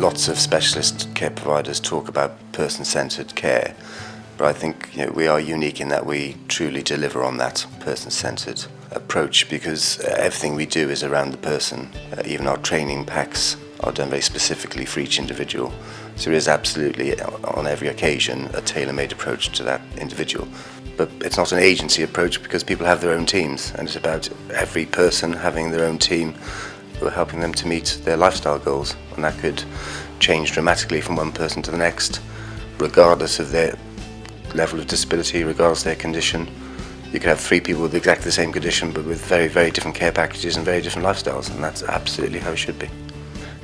Lots of specialist care providers talk about person-centred care, but I think we are unique in that we truly deliver on that person-centred approach, because everything we do is around the person. Even our training packs are done very specifically for each individual. So there is absolutely, on every occasion, a tailor-made approach to that individual. But it's not an agency approach, because people have their own teams, and it's about every person having their own team who are helping them to meet their lifestyle goals. And that could change dramatically from one person to the next, regardless of their level of disability, regardless of their condition. You could have 3 people with exactly the same condition, but with very, very different care packages and very different lifestyles, and that's absolutely how it should be.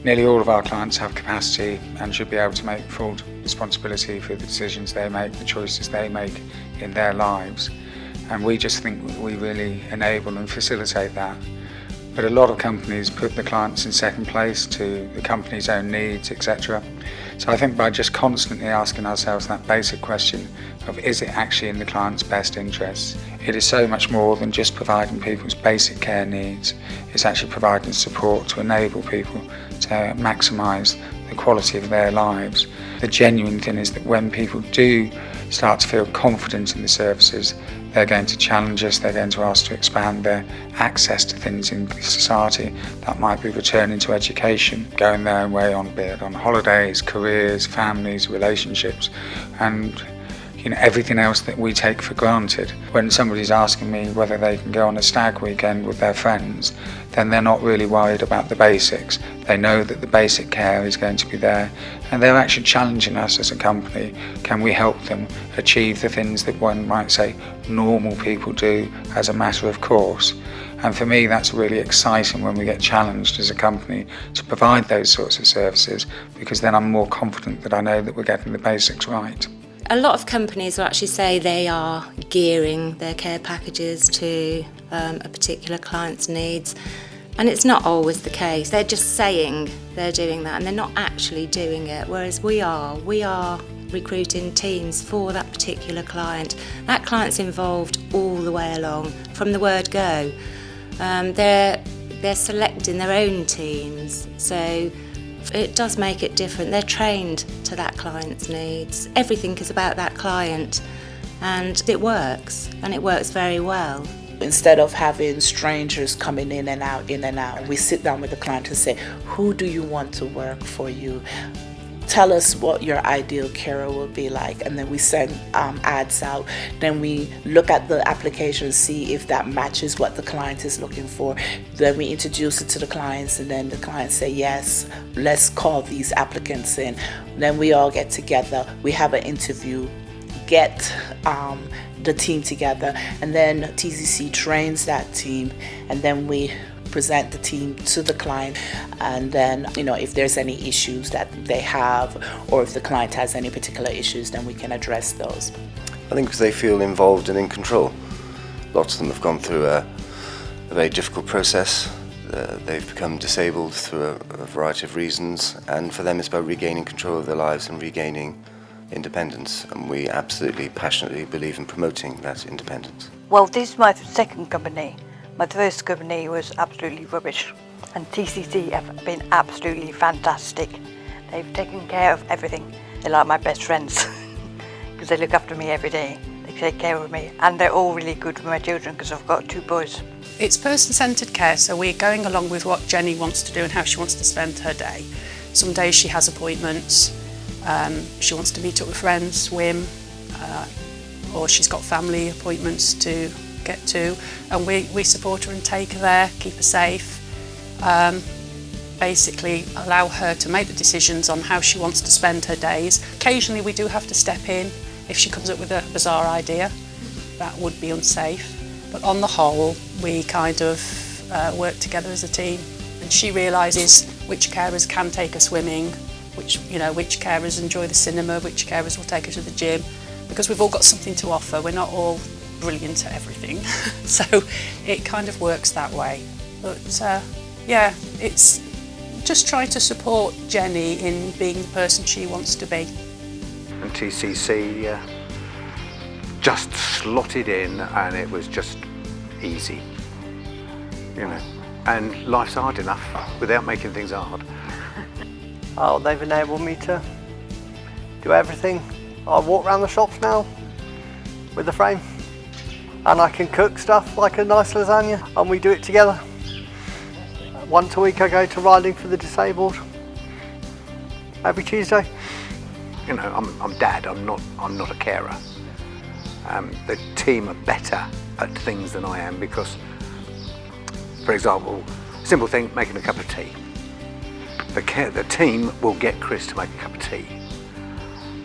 Nearly all of our clients have capacity and should be able to make full responsibility for the decisions they make, the choices they make in their lives. And we just think we really enable and facilitate that. But a lot of companies put the clients in second place to the company's own needs, etc. So I think by just constantly asking ourselves that basic question of, is it actually in the client's best interests? It is so much more than just providing people's basic care needs. It's actually providing support to enable people to maximise the quality of their lives. The genuine thing is that when people do start to feel confident in the services, they're going to challenge us, they're going to ask to expand their access to things in society. That might be returning to education, going their own way on, be it on holidays, careers, families, relationships, and everything else that we take for granted. When somebody's asking me whether they can go on a stag weekend with their friends, then they're not really worried about the basics. They know that the basic care is going to be there, and they're actually challenging us as a company. Can we help them achieve the things that one might say normal people do as a matter of course? And for me, that's really exciting when we get challenged as a company to provide those sorts of services, because then I'm more confident that I know that we're getting the basics right. A lot of companies will actually say they are gearing their care packages to a particular client's needs, and it's not always the case. They're just saying they're doing that and they're not actually doing it, whereas we are recruiting teams for that particular client. That client's involved all the way along, from the word go. They're selecting their own teams, so it does make it different. They're trained to that client's needs. Everything is about that client, and it works very well. Instead of having strangers coming in and out, we sit down with the client and say, who do you want to work for you? Tell us what your ideal carer will be like, and then we send ads out. Then we look at the application, see if that matches what the client is looking for. Then we introduce it to the clients, and then the clients say, yes, let's call these applicants in. Then we all get together, we have an interview, get the team together, and then Tcc trains that team, and then we present the team to the client, and then if there's any issues that they have, or if the client has any particular issues, then we can address those. I think because they feel involved and in control. Lots of them have gone through a very difficult process. They've become disabled through a variety of reasons, and for them it's about regaining control of their lives and regaining independence, and we absolutely passionately believe in promoting that independence. Well, this is my second company. My first company was absolutely rubbish, and TCC have been absolutely fantastic. They've taken care of everything. They're like my best friends because they look after me every day. They take care of me, and they're all really good for my children because I've got 2 boys. It's person-centred care, so we're going along with what Jenny wants to do and how she wants to spend her day. Some days she has appointments, she wants to meet up with friends, swim, or she's got family appointments to get to, and we support her and take her there, keep her safe, basically allow her to make the decisions on how she wants to spend her days. Occasionally we do have to step in if she comes up with a bizarre idea. That would be unsafe, but on the whole we kind of work together as a team, and she realises which carers can take her swimming, which carers enjoy the cinema, which carers will take her to the gym, because we've all got something to offer. We're not all brilliant at everything, so it kind of works that way. But yeah, it's just trying to support Jenny in being the person she wants to be. And TCC just slotted in, and it was just easy, and life's hard enough without making things hard. Oh, they've enabled me to do everything. I walk around the shops now with the frame, and I can cook stuff like a nice lasagna, and we do it together. Once a week I go to riding for the disabled every Tuesday. You know, I'm dad, I'm not a carer. The team are better at things than I am because, for example, simple thing, making a cup of tea. The team will get Chris to make a cup of tea.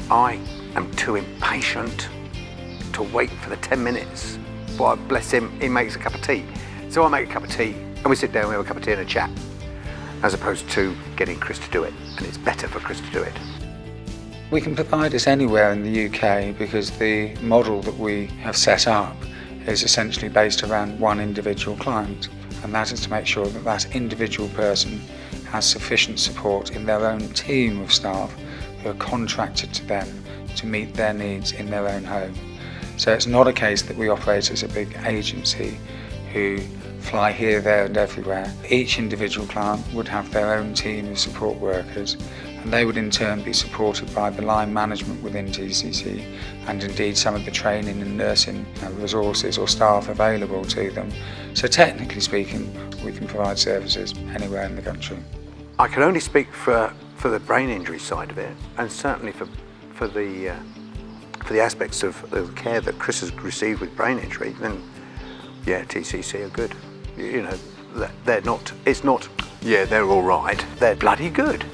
I am too impatient to wait for the 10 minutes while, bless him, he makes a cup of tea. So I make a cup of tea and we sit down, we have a cup of tea and a chat, as opposed to getting Chris to do it. And it's better for Chris to do it. We can provide this anywhere in the UK because the model that we have set up is essentially based around one individual client, and that is to make sure that that individual person has sufficient support in their own team of staff who are contracted to them to meet their needs in their own home. So it's not a case that we operate as a big agency who fly here, there and everywhere. Each individual client would have their own team of support workers, and they would in turn be supported by the line management within TCC and indeed some of the training and nursing resources or staff available to them. So technically speaking, we can provide services anywhere in the country. I can only speak for the brain injury side of it, and certainly for the aspects of the care that Chris has received with brain injury. Then, yeah, TCC are good. You know, they're not. It's not. Yeah, they're all right. They're bloody good.